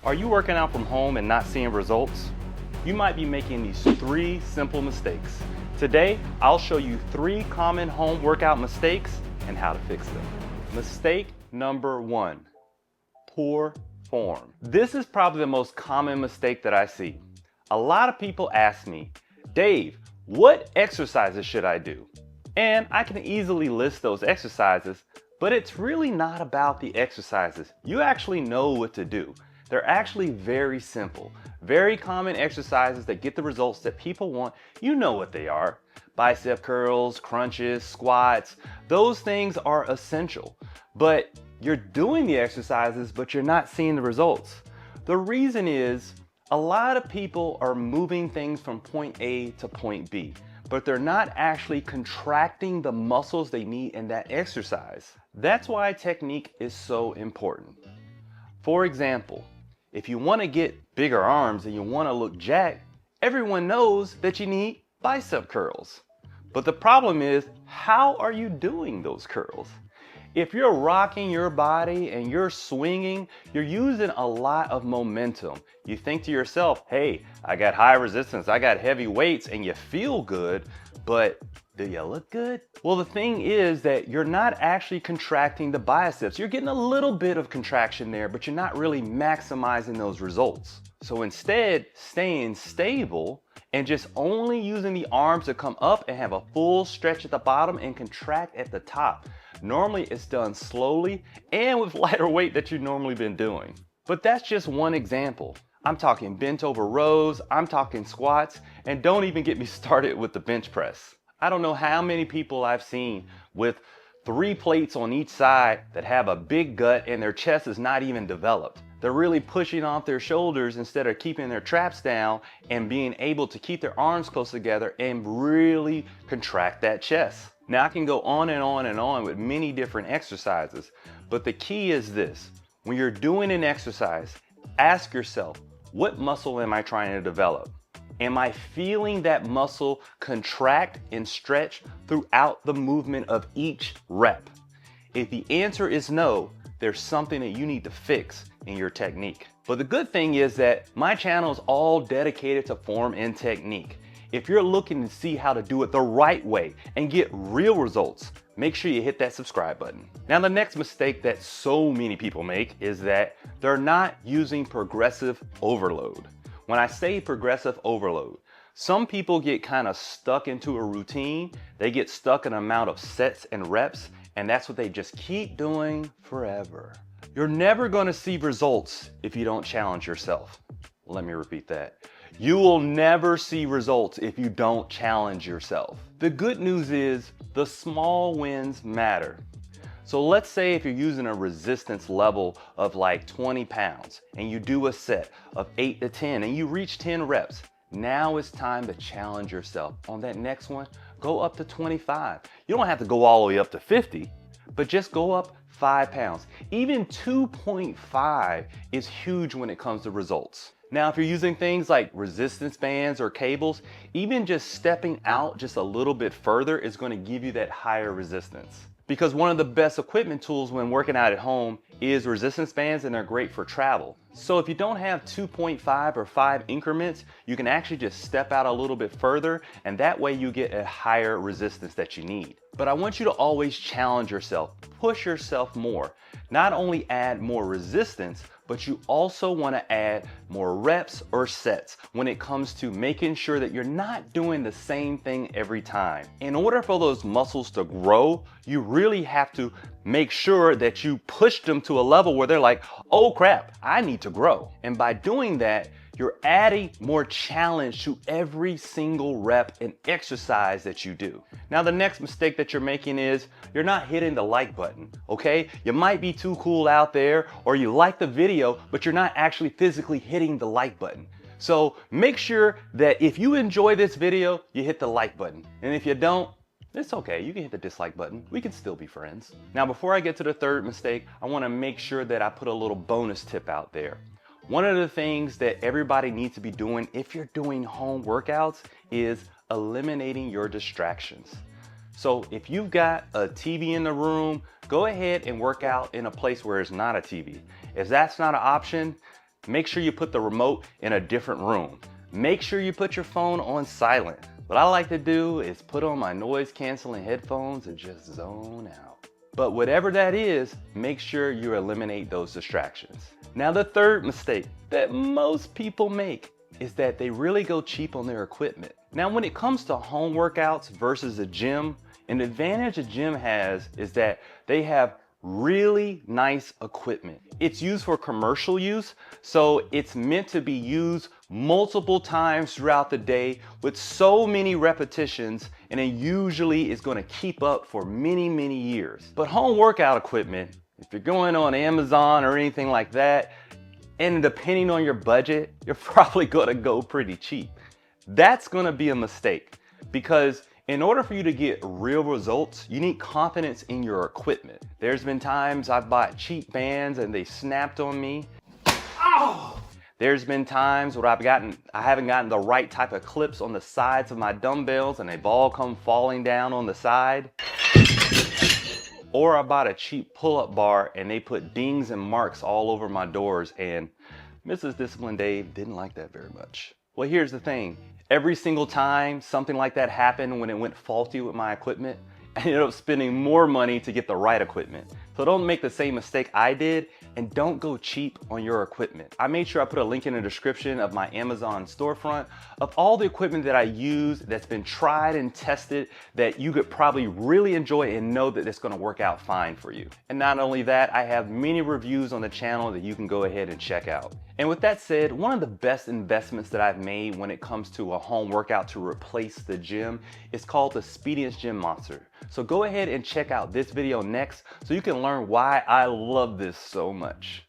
Are you working out from home and not seeing results? You might be making these 3 simple mistakes. Today, I'll show you 3 common home workout mistakes and how to fix them. Mistake number 1, poor form. This is probably the most common mistake that I see. A lot of people ask me, Dave, what exercises should I do? And I can easily list those exercises, but it's really not about the exercises. You actually know what to do. They're actually very simple, very common exercises that get the results that people want. You know what they are. Bicep curls, crunches, squats, those things are essential. But you're doing the exercises, but you're not seeing the results. The reason is a lot of people are moving things from point A to point B, but they're not actually contracting the muscles they need in that exercise. That's why technique is so important. For example, if you want to get bigger arms and you want to look jacked, everyone knows that you need bicep curls. But the problem is, how are you doing those curls? If you're rocking your body and you're swinging, you're using a lot of momentum. You think to yourself, hey, I got high resistance, I got heavy weights, and you feel good, but do you look good? Well, the thing is that you're not actually contracting the biceps. You're getting a little bit of contraction there, but you're not really maximizing those results. So instead, staying stable and just only using the arms to come up and have a full stretch at the bottom and contract at the top. Normally it's done slowly and with lighter weight that you've normally been doing. But that's just one example. I'm talking bent over rows, I'm talking squats, and don't even get me started with the bench press. I don't know how many people I've seen with 3 plates on each side that have a big gut and their chest is not even developed. They're really pushing off their shoulders instead of keeping their traps down and being able to keep their arms close together and really contract that chest. Now I can go on and on and on with many different exercises, but the key is this. When you're doing an exercise, ask yourself, what muscle am I trying to develop? Am I feeling that muscle contract and stretch throughout the movement of each rep? If the answer is no, there's something that you need to fix in your technique. But the good thing is that my channel is all dedicated to form and technique. If you're looking to see how to do it the right way and get real results, make sure you hit that subscribe button. Now, the next mistake that so many people make is that they're not using progressive overload. When I say progressive overload, some people get kind of stuck into a routine. They get stuck in an amount of sets and reps, and that's what they just keep doing forever. You're never going to see results if you don't challenge yourself. Let me repeat that. You will never see results if you don't challenge yourself. The good news is the small wins matter. So let's say if you're using a resistance level of like 20 pounds and you do a set of 8 to 10 and you reach 10 reps, now it's time to challenge yourself. On that next one, go up to 25. You don't have to go all the way up to 50, but just go up 5 pounds. Even 2.5 is huge when it comes to results. Now, if you're using things like resistance bands or cables, even just stepping out just a little bit further is going to give you that higher resistance. Because one of the best equipment tools when working out at home is resistance bands, and they're great for travel. So if you don't have 2.5 or 5 increments, you can actually just step out a little bit further, and that way you get a higher resistance that you need. But I want you to always challenge yourself, push yourself more. Not only add more resistance, but you also want to add more reps or sets when it comes to making sure that you're not doing the same thing every time. In order for those muscles to grow, you really have to make sure that you push them to a level where they're like, oh crap, I need to grow. And by doing that, you're adding more challenge to every single rep and exercise that you do. Now, the next mistake that you're making is you're not hitting the like button, okay? You might be too cool out there, or you like the video, but you're not actually physically hitting the like button. So make sure that if you enjoy this video, you hit the like button. And if you don't, it's okay, you can hit the dislike button. We can still be friends. Now, before I get to the third mistake, I wanna make sure that I put a little bonus tip out there. One of the things that everybody needs to be doing if you're doing home workouts is eliminating your distractions. So if you've got a TV in the room, go ahead and work out in a place where it's not a TV. If that's not an option, Make sure you put the remote in a different room. Make sure you put your phone on silent. What I like to do is put on my noise canceling headphones and just zone out. But whatever that is, make sure you eliminate those distractions. Now, the third mistake that most people make is that they really go cheap on their equipment. Now, when it comes to home workouts versus a gym, an advantage a gym has is that they have really nice equipment. It's used for commercial use, so it's meant to be used multiple times throughout the day with so many repetitions, and it usually is going to keep up for many, many years. But home workout equipment, if you're going on Amazon or anything like that, and depending on your budget, you're probably going to go pretty cheap. That's going to be a mistake, because in order for you to get real results, you need confidence in your equipment. There's been times I've bought cheap bands and they snapped on me. Oh! There's been times where I haven't gotten the right type of clips on the sides of my dumbbells and they've all come falling down on the side. Or I bought a cheap pull-up bar and they put dings and marks all over my doors, and Mrs. Discipline Dave didn't like that very much. Well, here's the thing. Every single time something like that happened when it went faulty with my equipment, I ended up spending more money to get the right equipment. So don't make the same mistake I did, and don't go cheap on your equipment. I made sure I put a link in the description of my Amazon storefront of all the equipment that I use that's been tried and tested that you could probably really enjoy and know that it's gonna work out fine for you. And not only that, I have many reviews on the channel that you can go ahead and check out. And with that said, one of the best investments that I've made when it comes to a home workout to replace the gym is called the Speediest Gym Monster. So go ahead and check out this video next so you can learn why I love this so much.